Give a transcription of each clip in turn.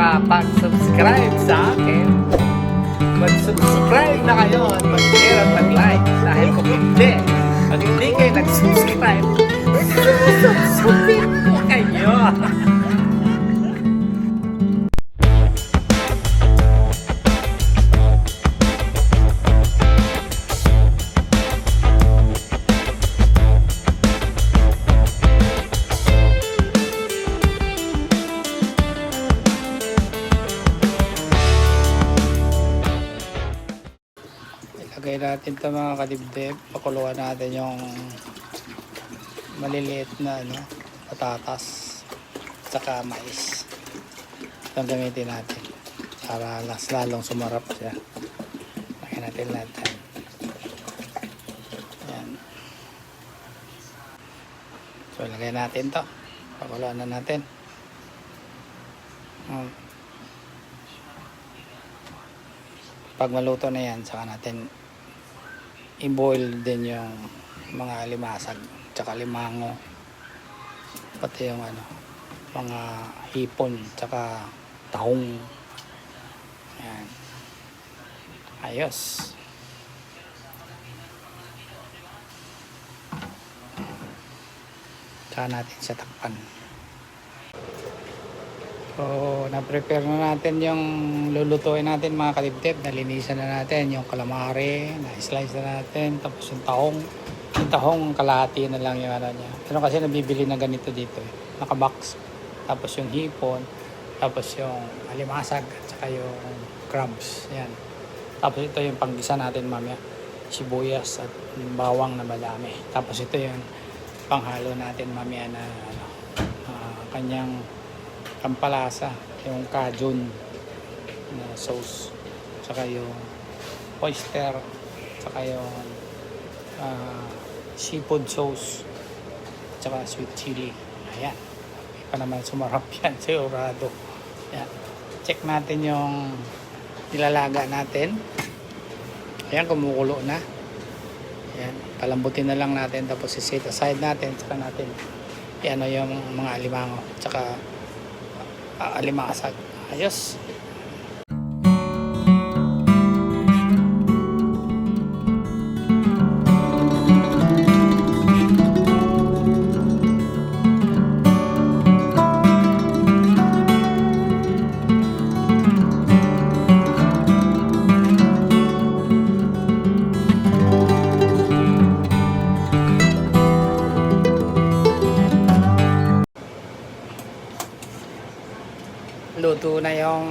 nakapag-subscribe sa akin, mag-subscribe na kayo at mag-share at mag-like. Dahil kung hindi kayo nag-subscribe, susubscribe ko kayo. Ilagay natin ito mga kadibdib. Pakuluan natin yung maliliit na patatas saka mais. Itong gamitin natin para lalong sumarap siya. Lagyan natin lahat. Ayan. So ilagay natin to. Pakuluan na natin. Pag maluto na yan, saka natin i-boil din yung mga limasag tsaka limango, pati yung mga hipon tsaka tahong. Ayan. Ayos. Tsaka natin siya takpan. So, na-prepare na natin yung lulutuin natin mga kalibtib. Nalinisan na natin yung calamari, na-slice na natin, tapos yung tahong. Yung tahong, kalahati na lang yung niya. Pero kasi nabibili na ganito dito naka-box. Tapos yung hipon, tapos yung alimasag, at saka yung crabs. Yan. Tapos ito yung panggisa natin mamaya. Sibuyas at bawang na madami. Tapos ito yung panghalo natin mamaya na kanyang kampalasa, yung cajun na sauce, saka yung oyster, saka yung seafood sauce, saka sweet chili. Ayan, hindi pa naman sumarap yan, sigurado. Ayan. Check natin yung nilalaga natin. Ayan, kumukulo na. Ayan, palambutin na lang natin, tapos i-set aside natin, saka natin yung mga alimango, saka alimasag. Ayos. Luto na yung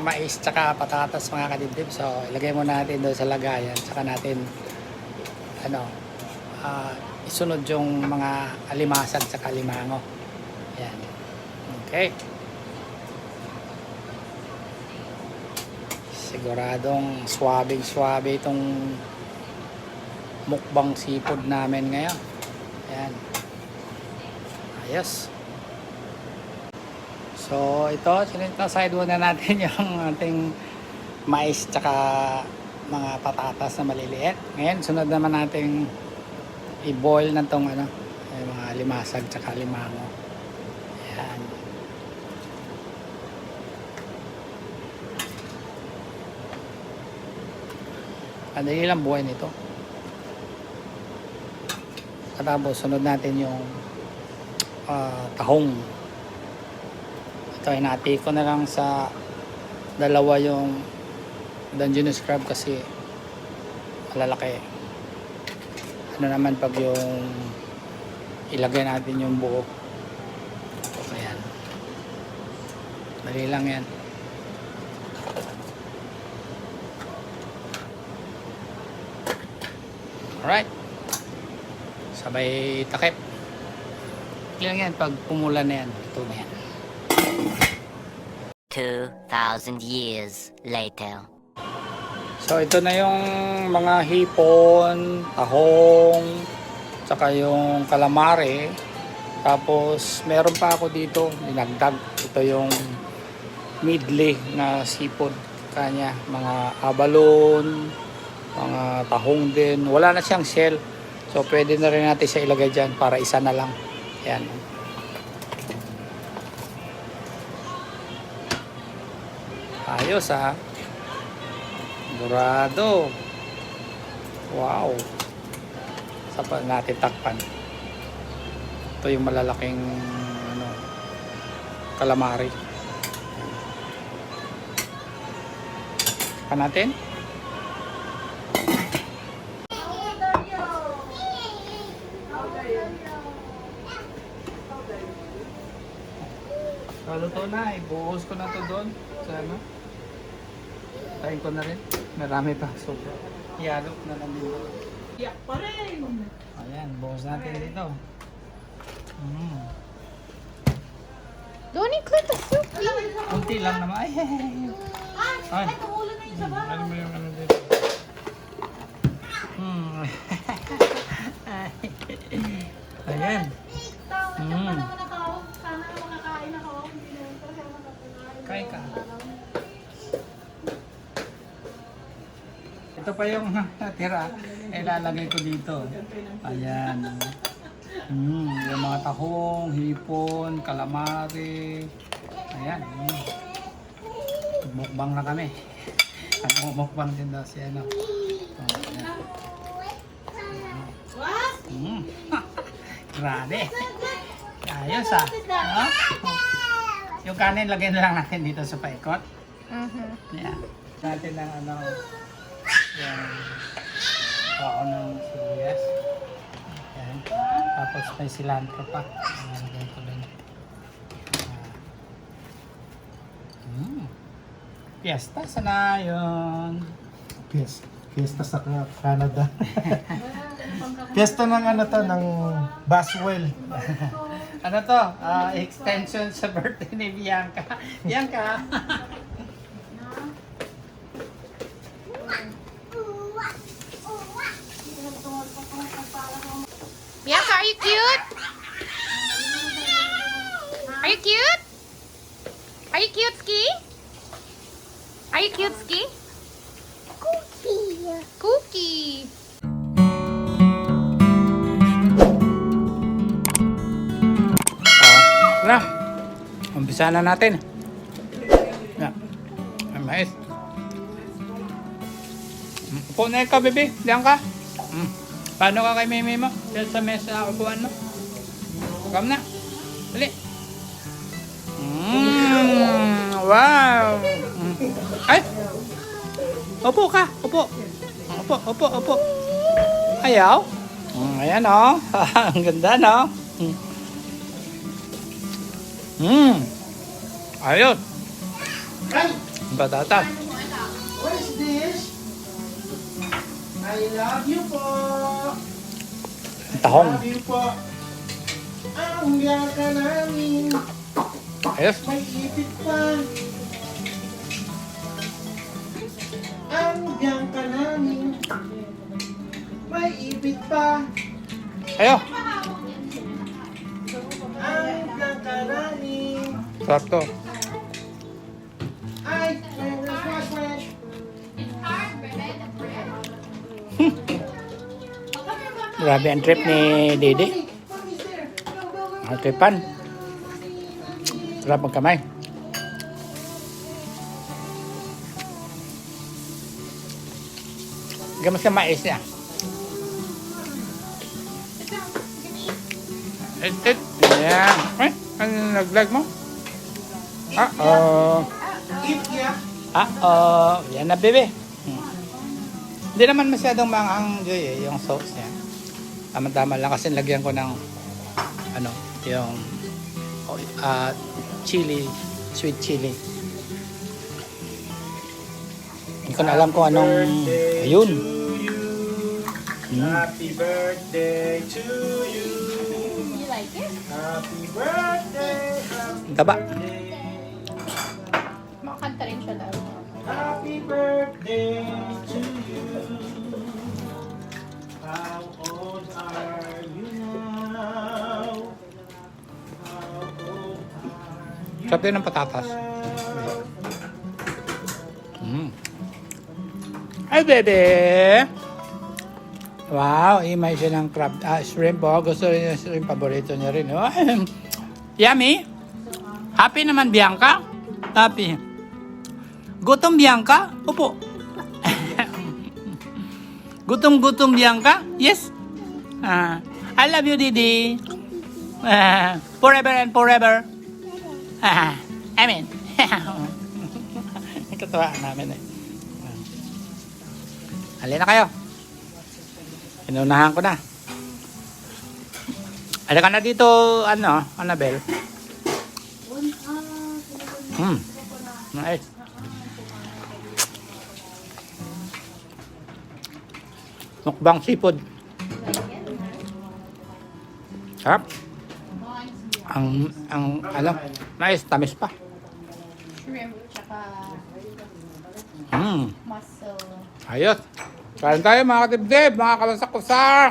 mais tsaka patatas mga kadibdib. So ilagay mo natin doon sa lagayan, tsaka natin isunod yung mga alimasag tsaka limango. Yan. Okay. Siguradong swabing-swabe itong mukbang seafood namin ngayon. Yan. Ayos. So ito, sinaside muna natin yung ating mais tsaka mga patatas na maliliit. Ngayon, sunod naman natin i-boil na itong mga limasag tsaka limango. Ayan. Madali lang buhay nito. Tapos sunod natin yung tahong. Ito, hinati ko na lang sa dalawa yung Dungeness crab kasi malalaki. Naman pag yung ilagay natin yung buo. Ayan. Dali lang yan. Alright. Sabay takip. Ilang yan pag pumula na yan. Ito na yan. 2,000 years later. So ito na yung mga hipon, tahong, saka yung calamari. Tapos meron pa ako dito, dinagdag. Ito yung midley na seafood kanya, mga abalone, mga tahong din. Wala na siyang shell. So pwede na rin natin siya ilagay dyan para isa na lang. Yan. Ayos ha. Dorado. Wow. Sapa natin takpan. Ito yung malalaking calamari. Pa natin. Luto na, ibuhos ko na to doon. Sana. Tayin ko na rin. Marami pa. So, ialok na lang dito. Iyak pa rin. Ayan, buhos natin dito. Don't include the soup. Kunti lang naman. Ay, Ay, tumulo na yung sabaw. ano mo yung ano dito? Ayan. Tawad ka pa naman ako. Sana na makakain ako. Hindi na ito siya makakain. Kain ka. Ito pa yung natira. Ilalagay ko dito. Ayan. Yung mga tahong, hipon, calamari. Ayan. Mukbang na kami. Mukbang din daw si ano. What? Grabe. Ayos ah. Yung kanin, lagyan na lang natin dito sa paikot. Ayan. Natin ng ano. Yung bao ng sibuyas. Ayan. Tapos may cilantro pa. Ayan, lagyan ko din. Fiesta, sana yun. Fiesta sa Canada. Fiesta ng ano to, ng Boswell. Ano to? Extension sa birthday ni Bianca. Bianca! Bianca, are you cute? Are you cute? Are you cute, Ski? Are you cute, Ski? Cookie. Cookie. Na. Umpisa na natin. Na. Ay, mais. Upo na ka, bebe. Diyan ka. Paano ka kay Mimi mo? Diyan sa mesa upuan mo. Come na. Dali. Wow. Ay. Upo ka. Upo. Upo. Ayaw. Ayan o. Ang ganda no. Ayun. Batata. What is this? I love you po. Tahong. Love you po. Ang yaka namin. Ayos. May ipit pa. Ang yaka namin. May ipit pa. Ayo. Ang yaka namin. Sarap to. Ay, fresh. Grabe ang trip ni Dede. Ang tripan. Sarap ang kamay. Gamas ka mais niya. Ayan. Ay, ano nag-vlog mo? Eat ya. Yan na, bebe. Hindi naman masyadong manghang, Joy, yung sauce niya. Tama-tama lang kasi lagyan ko ng ano, yung chili, sweet chili. Hindi ko na alam kung anong ayun. Happy birthday to you. You like it? Happy birthday. Happy Taba. birthday. Makakanta rin siya daw. Happy birthday to you. How old are you now? How old are you Sarap din ng patatas. Ay, bebe! Wow, imay siya ng crab, shrimp. Oh. Gusto rin yung shrimp, paborito niya rin. Oh. Yummy! Happy naman, Bianca? Happy. Gutom Bianca? Opo. Gutom Bianca? Yes. I love you, Didi. Forever and forever. Amen. Katawa namin eh. Halina kayo. Inunahan ko na. Halika na dito, Annabelle. Nice. Mukbang seafood. Sarap. Nice, tamis pa. Shrimp, tsaka Hmm. mussel. Ayos. Kain tayo mga kadibdib, mga kalansak-kusak.